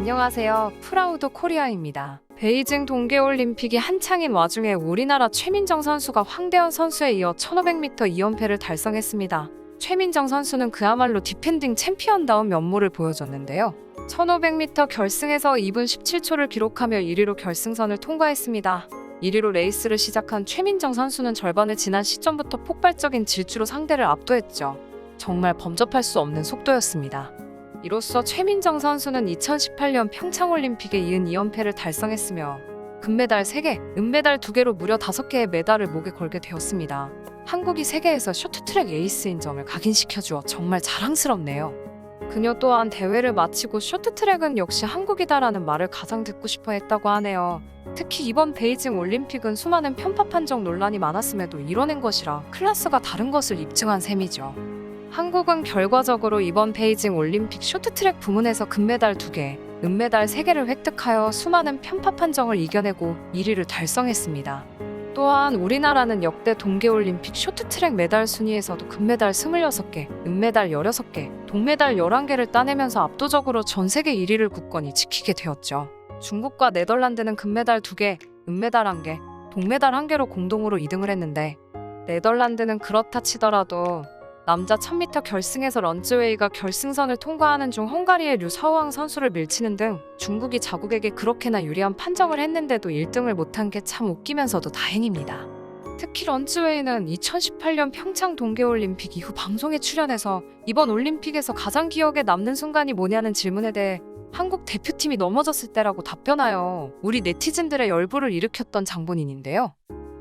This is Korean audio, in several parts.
안녕하세요. 프라우드 코리아입니다. 베이징 동계올림픽이 한창인 와중에 우리나라 최민정 선수가 황대현 선수에 이어 1500m 2연패를 달성했습니다. 최민정 선수는 그야말로 디펜딩 챔피언다운 면모를 보여줬는데요. 1500m 결승에서 2분 17초를 기록하며 1위로 결승선을 통과했습니다. 1위로 레이스를 시작한 최민정 선수는 절반을 지난 시점부터 폭발적인 질주로 상대를 압도했죠. 정말 범접할 수 없는 속도였습니다. 이로써 최민정 선수는 2018년 평창올림픽에 이은 2연패를 달성했으며 금메달 3개, 은메달 2개로 무려 5개의 메달을 목에 걸게 되었습니다. 한국이 세계에서 쇼트트랙 에이스인 점을 각인시켜주어 정말 자랑스럽네요. 그녀 또한 대회를 마치고 쇼트트랙은 역시 한국이다라는 말을 가장 듣고 싶어 했다고 하네요. 특히 이번 베이징 올림픽은 수많은 편파 판정 논란이 많았음에도 이뤄낸 것이라 클래스가 다른 것을 입증한 셈이죠. 한국은 결과적으로 이번 베이징 올림픽 쇼트트랙 부문에서 금메달 2개, 은메달 3개를 획득하여 수많은 편파 판정을 이겨내고 1위를 달성했습니다. 또한 우리나라는 역대 동계올림픽 쇼트트랙 메달 순위에서도 금메달 26개, 은메달 16개, 동메달 11개를 따내면서 압도적으로 전 세계 1위를 굳건히 지키게 되었죠. 중국과 네덜란드는 금메달 2개, 은메달 1개, 동메달 1개로 공동으로 2등을 했는데 네덜란드는 그렇다 치더라도 남자 1000m 결승에서 런즈웨이가 결승선을 통과하는 중 헝가리의 류서우앙 선수를 밀치는 등 중국이 자국에게 그렇게나 유리한 판정을 했는데도 1등을 못한 게 참 웃기면서도 다행입니다. 특히 런즈웨이는 2018년 평창 동계올림픽 이후 방송에 출연해서 이번 올림픽에서 가장 기억에 남는 순간이 뭐냐는 질문에 대해 한국 대표팀이 넘어졌을 때라고 답변하여 우리 네티즌들의 열불을 일으켰던 장본인인데요.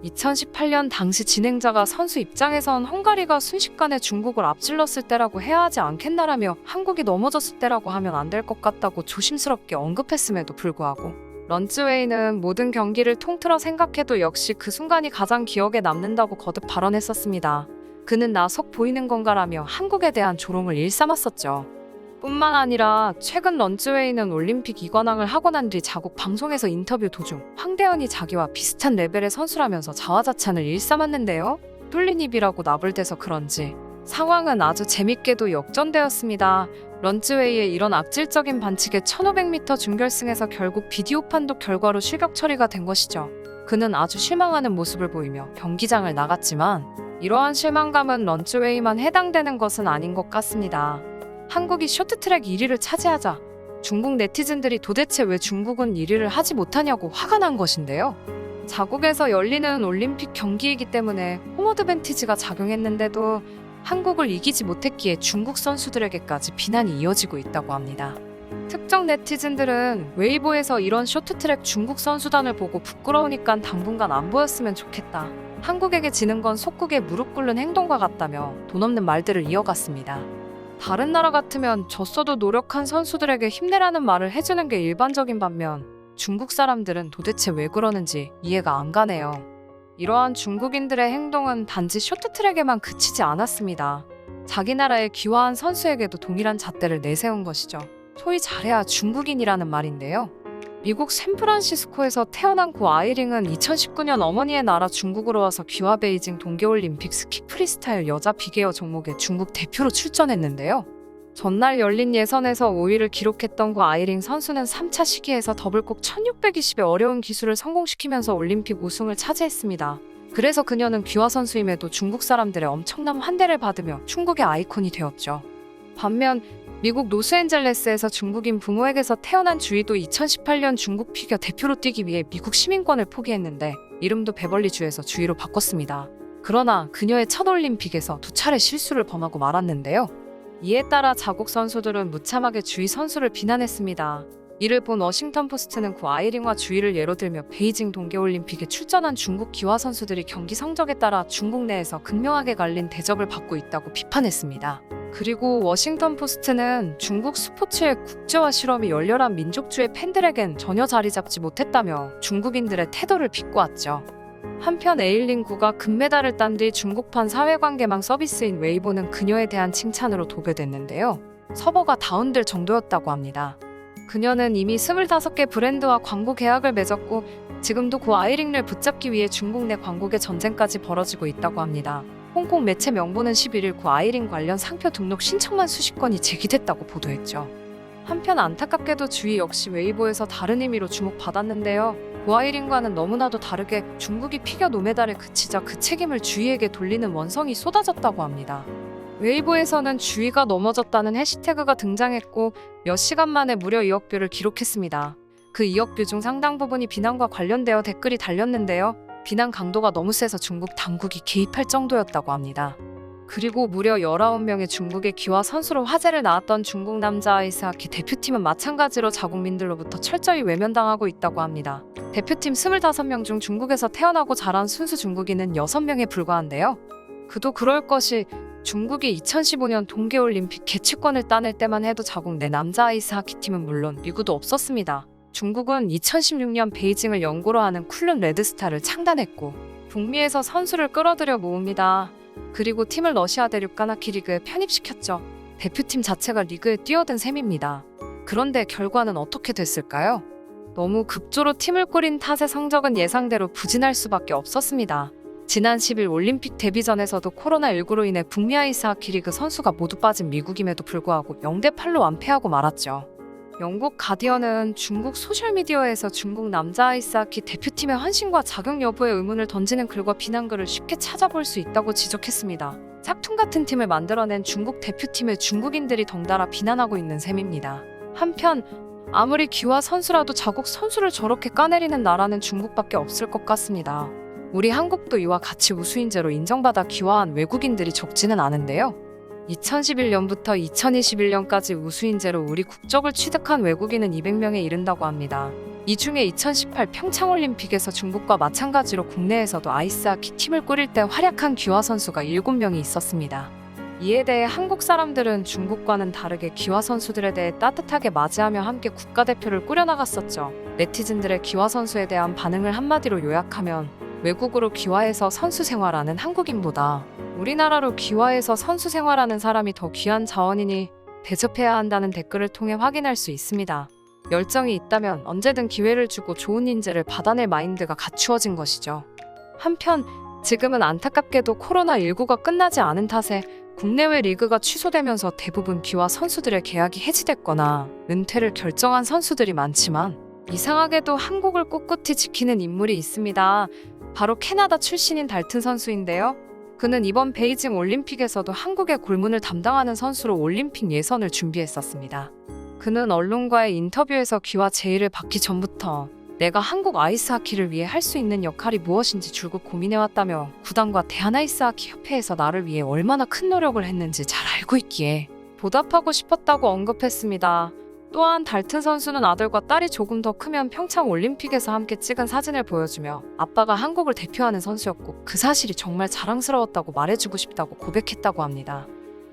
2018년 당시 진행자가 선수 입장에선 헝가리가 순식간에 중국을 앞질렀을 때라고 해야 하지 않겠나라며 한국이 넘어졌을 때라고 하면 안 될 것 같다고 조심스럽게 언급했음에도 불구하고 런즈웨이는 모든 경기를 통틀어 생각해도 역시 그 순간이 가장 기억에 남는다고 거듭 발언했었습니다. 그는 나 속 보이는 건가라며 한국에 대한 조롱을 일삼았었죠. 뿐만 아니라 최근 런즈웨이는 올림픽 2관왕을 하고 난 뒤 자국 방송에서 인터뷰 도중 황대현이 자기와 비슷한 레벨의 선수라면서 자화자찬을 일삼았는데요. 뚫린 입이라고 나불대서 그런지 상황은 아주 재밌게도 역전되었습니다. 런즈웨이의 이런 악질적인 반칙에 1500m 준결승에서 결국 비디오 판독 결과로 실격 처리가 된 것이죠. 그는 아주 실망하는 모습을 보이며 경기장을 나갔지만 이러한 실망감은 런즈웨이만 해당되는 것은 아닌 것 같습니다. 한국이 쇼트트랙 1위를 차지하자 중국 네티즌들이 도대체 왜 중국은 1위를 하지 못하냐고 화가 난 것인데요. 자국에서 열리는 올림픽 경기이기 때문에 홈어드밴티지가 작용했는데도 한국을 이기지 못했기에 중국 선수들에게까지 비난이 이어지고 있다고 합니다. 특정 네티즌들은 웨이보에서 이런 쇼트트랙 중국 선수단을 보고 부끄러우니까 당분간 안 보였으면 좋겠다. 한국에게 지는 건 속국에 무릎 꿇는 행동과 같다며 돈 없는 말들을 이어갔습니다. 다른 나라 같으면 졌어도 노력한 선수들에게 힘내라는 말을 해주는 게 일반적인 반면 중국 사람들은 도대체 왜 그러는지 이해가 안 가네요. 이러한 중국인들의 행동은 단지 쇼트트랙에만 그치지 않았습니다. 자기 나라의 귀화한 선수에게도 동일한 잣대를 내세운 것이죠. 소위 잘해야 중국인이라는 말인데요. 미국 샌프란시스코에서 태어난 고 아이링은 2019년 어머니의 나라 중국으로 와서 귀화 베이징 동계올림픽 스키 프리스타일 여자 빅에어 종목에 중국 대표로 출전했는데요. 전날 열린 예선에서 5위를 기록했던 고 아이링 선수는 3차 시기에서 더블콕 1620의 어려운 기술을 성공시키면서 올림픽 우승을 차지했습니다. 그래서 그녀는 귀화 선수임에도 중국 사람들의 엄청난 환대를 받으며 중국의 아이콘이 되었죠. 반면 미국 로스앤젤레스에서 중국인 부모에게서 태어난 주이도 2018년 중국 피겨 대표로 뛰기 위해 미국 시민권을 포기했는데 이름도 베벌리주에서 주이로 바꿨습니다. 그러나 그녀의 첫 올림픽에서 2차례 실수를 범하고 말았는데요. 이에 따라 자국 선수들은 무참하게 주이 선수를 비난했습니다. 이를 본 워싱턴 포스트는 고 아이링과 주이를 예로 들며 베이징 동계올림픽에 출전한 중국 기화 선수들이 경기 성적에 따라 중국 내에서 극명하게 갈린 대접을 받고 있다고 비판했습니다. 그리고 워싱턴 포스트는 중국 스포츠의 국제화 실험이 열렬한 민족주의 팬들에겐 전혀 자리 잡지 못했다며 중국인들의 태도를 비꼬았죠. 한편 에일린9가 금메달을 딴 뒤 중국판 사회관계망 서비스인 웨이보는 그녀에 대한 칭찬으로 도배됐는데요. 서버가 다운될 정도였다고 합니다. 그녀는 이미 25개 브랜드와 광고 계약을 맺었고 지금도 고 아이링을 붙잡기 위해 중국 내 광고계 전쟁까지 벌어지고 있다고 합니다. 홍콩 매체 명보는 11일 고 아이링 관련 상표 등록 신청만 수십 건이 제기됐다고 보도했죠. 한편 안타깝게도 주위 역시 웨이보에서 다른 의미로 주목받았는데요. 고아이린과는 너무나도 다르게 중국이 피겨 노메달에 그치자 그 책임을 주위에게 돌리는 원성이 쏟아졌다고 합니다. 웨이보에서는 주위가 넘어졌다는 해시태그가 등장했고 몇 시간 만에 무려 2억 뷰를 기록했습니다. 그 2억 뷰 중 상당 부분이 비난과 관련되어 댓글이 달렸는데요. 비난 강도가 너무 세서 중국 당국이 개입할 정도였다고 합니다. 그리고 무려 19명의 중국의 기화 선수로 화제를 낳았던 중국 남자 아이스하키 대표팀은 마찬가지로 자국민들로부터 철저히 외면당하고 있다고 합니다. 대표팀 25명 중 중국에서 태어나고 자란 순수 중국인은 6명에 불과한데요. 그도 그럴 것이 중국이 2015년 동계올림픽 개최권을 따낼 때만 해도 자국 내 남자 아이스하키 팀은 물론 리그도 없었습니다. 중국은 2016년 베이징을 연고로 하는 쿨룬 레드스타를 창단했고 북미에서 선수를 끌어들여 모읍니다. 그리고 팀을 러시아 대륙 까나키 리그에 편입시켰죠. 대표팀 자체가 리그에 뛰어든 셈입니다. 그런데 결과는 어떻게 됐을까요? 너무 급조로 팀을 꾸린 탓에 성적은 예상대로 부진할 수밖에 없었습니다. 지난 10일 올림픽 데뷔전에서도 코로나19로 인해 북미 아이스하키 리그 선수가 모두 빠진 미국임에도 불구하고 0대8로 완패하고 말았죠. 영국 가디언은 중국 소셜미디어에서 중국 남자 아이스하키 대표팀의 환심과 자격 여부에 의문을 던지는 글과 비난글을 쉽게 찾아볼 수 있다고 지적했습니다. 짝퉁 같은 팀을 만들어낸 중국 대표팀을 중국인들이 덩달아 비난하고 있는 셈입니다. 한편 아무리 기화 선수라도 자국 선수를 저렇게 까내리는 나라는 중국밖에 없을 것 같습니다. 우리 한국도 이와 같이 우수인재로 인정받아 기화한 외국인들이 적지는 않은데요. 2011년부터 2021년까지 우수인재로 우리 국적을 취득한 외국인은 200명에 이른다고 합니다. 이 중에 2018 평창올림픽에서 중국과 마찬가지로 국내에서도 아이스하키 팀을 꾸릴 때 활약한 기화 선수가 7명이 있었습니다. 이에 대해 한국 사람들은 중국과는 다르게 기화 선수들에 대해 따뜻하게 맞이하며 함께 국가대표를 꾸려나갔었죠. 네티즌들의 기화 선수에 대한 반응을 한마디로 요약하면 외국으로 기화해서 선수 생활하는 한국인보다 우리나라로 기화해서 선수 생활하는 사람이 더 귀한 자원이니 대접해야 한다는 댓글을 통해 확인할 수 있습니다. 열정이 있다면 언제든 기회를 주고 좋은 인재를 받아낼 마인드가 갖추어진 것이죠. 한편 지금은 안타깝게도 코로나19가 끝나지 않은 탓에 국내외 리그가 취소되면서 대부분 기화 선수들의 계약이 해지됐거나 은퇴를 결정한 선수들이 많지만 이상하게도 한국을 꿋꿋이 지키는 인물이 있습니다. 바로 캐나다 출신인 달튼 선수인데요. 그는 이번 베이징 올림픽에서도 한국의 골문을 담당하는 선수로 올림픽 예선을 준비했었습니다. 그는 언론과의 인터뷰에서 기화 제의를 받기 전부터 내가 한국 아이스하키를 위해 할 수 있는 역할이 무엇인지 줄곧 고민해왔다며 구단과 대한아이스하키협회에서 나를 위해 얼마나 큰 노력을 했는지 잘 알고 있기에 보답하고 싶었다고 언급했습니다. 또한 달튼 선수는 아들과 딸이 조금 더 크면 평창 올림픽에서 함께 찍은 사진을 보여주며 아빠가 한국을 대표하는 선수였고 그 사실이 정말 자랑스러웠다고 말해주고 싶다고 고백했다고 합니다.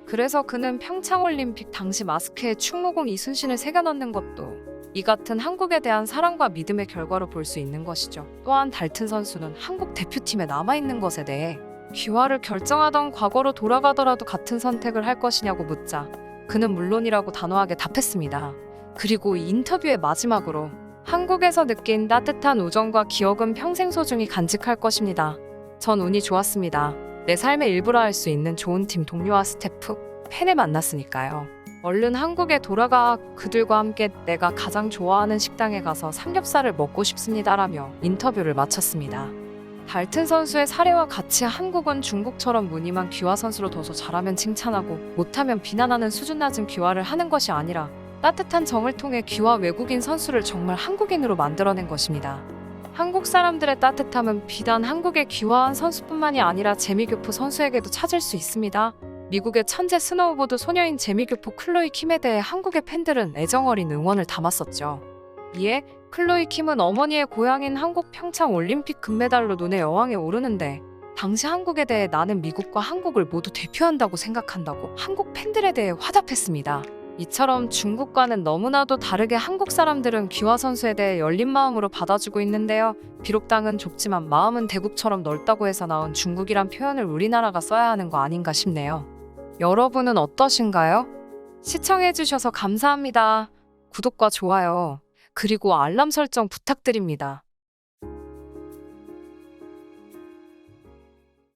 그래서 그는 평창 올림픽 당시 마스크에 충무공 이순신을 새겨넣는 것도 이 같은 한국에 대한 사랑과 믿음의 결과로 볼 수 있는 것이죠. 또한 달튼 선수는 한국 대표팀에 남아있는 것에 대해 귀화를 결정하던 과거로 돌아가더라도 같은 선택을 할 것이냐고 묻자 그는 물론이라고 단호하게 답했습니다. 그리고 이 인터뷰의 마지막으로 한국에서 느낀 따뜻한 우정과 기억은 평생 소중히 간직할 것입니다. 전 운이 좋았습니다. 내 삶의 일부라 할 수 있는 좋은 팀 동료와 스태프, 팬을 만났으니까요. 얼른 한국에 돌아가 그들과 함께 내가 가장 좋아하는 식당에 가서 삼겹살을 먹고 싶습니다라며 인터뷰를 마쳤습니다. 달튼 선수의 사례와 같이 한국은 중국처럼 무늬만 기화 선수로 둬서 잘하면 칭찬하고 못하면 비난하는 수준 낮은 기화를 하는 것이 아니라 따뜻한 정을 통해 기화 외국인 선수를 정말 한국인으로 만들어낸 것입니다. 한국 사람들의 따뜻함은 비단 한국의 기화한 선수뿐만이 아니라 재미교포 선수에게도 찾을 수 있습니다. 미국의 천재 스노우보드 소녀인 재미교포 클로이 킴에 대해 한국의 팬들은 애정어린 응원을 담았었죠. 이에 클로이 킴은 어머니의 고향인 한국 평창 올림픽 금메달로 눈의 여왕에 오르는데 당시 한국에 대해 나는 미국과 한국을 모두 대표한다고 생각한다고 한국 팬들에 대해 화답했습니다. 이처럼 중국과는 너무나도 다르게 한국 사람들은 기화 선수에 대해 열린 마음으로 받아주고 있는데요. 비록 땅은 좁지만 마음은 대국처럼 넓다고 해서 나온 중국이란 표현을 우리나라가 써야 하는 거 아닌가 싶네요. 여러분은 어떠신가요? 시청해주셔서 감사합니다. 구독과 좋아요, 그리고 알람 설정 부탁드립니다.